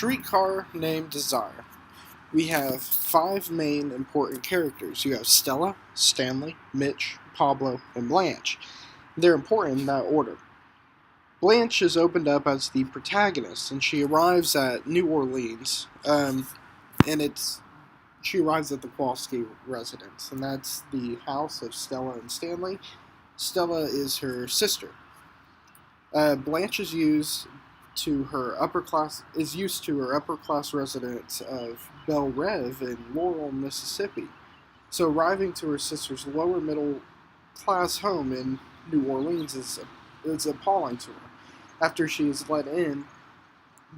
Streetcar Named Desire. We have five main important characters. You have Stella, Stanley, Mitch, Pablo, and Blanche. They're important in that order. Blanche is opened up as the protagonist, and she arrives at New Orleans, and she arrives at the Kowalski residence, and that's the house of Stella and Stanley. Stella is her sister. Blanche is used to her upper class residence of Belle Reve in Laurel, Mississippi. So arriving to her sister's lower middle class home in New Orleans is appalling to her. After she is let in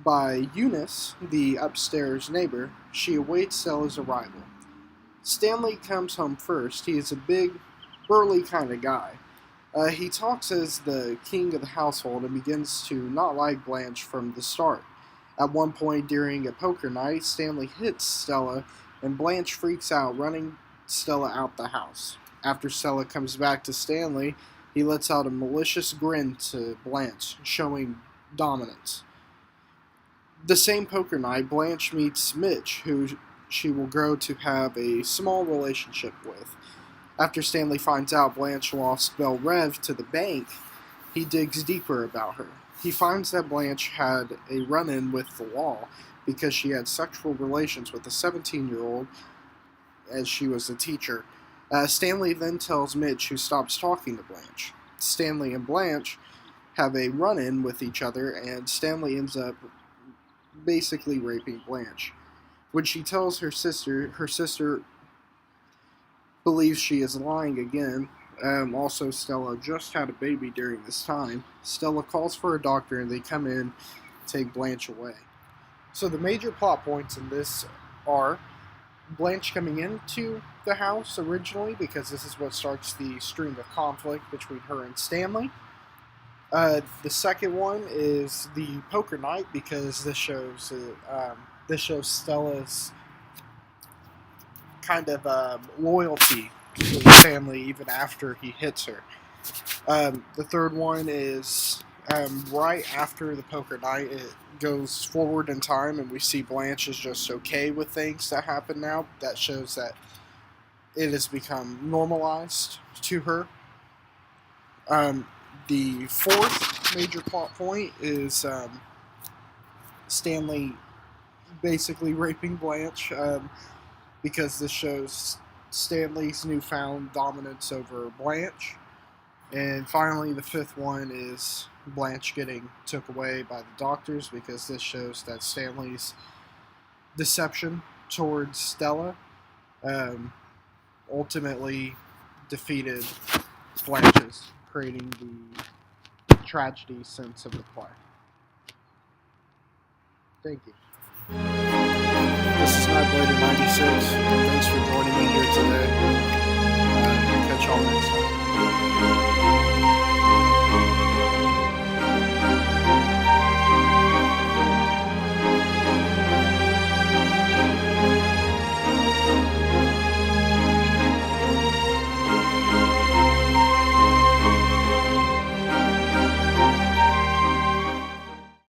by Eunice, the upstairs neighbor, she awaits Stella's arrival. Stanley comes home first. He is a big, burly kind of guy. He talks as the king of the household and begins to not like Blanche from the start. At one point during a poker night, Stanley hits Stella and Blanche freaks out, running Stella out the house. After Stella comes back to Stanley, he lets out a malicious grin to Blanche, showing dominance. The same poker night, Blanche meets Mitch, who she will grow to have a small relationship with. After Stanley finds out Blanche lost Belle Reve to the bank, he digs deeper about her. He finds that Blanche had a run-in with the law because she had sexual relations with a 17-year-old as she was a teacher. Stanley then tells Mitch, who stops talking to Blanche. Stanley and Blanche have a run-in with each other, and Stanley ends up basically raping Blanche. When she tells her sister believes she is lying again. Also, Stella just had a baby during this time. Stella calls for a doctor and they come in to take Blanche away. So the major plot points in this are Blanche coming into the house originally, because this is what starts the string of conflict between her and Stanley. The second one is the poker night, because this shows Stella's kind of loyalty to Stanley even after he hits her. The third one is right after the poker night. It goes forward in time and we see Blanche is just okay with things that happen now. That shows that it has become normalized to her. The fourth major plot point is Stanley basically raping Blanche, because this shows Stanley's newfound dominance over Blanche. And finally, the fifth one is Blanche getting took away by the doctors, because this shows that Stanley's deception towards Stella ultimately defeated Blanche's, creating the tragedy sense of the play. Thank you. This is nightblader96. Thanks for joining me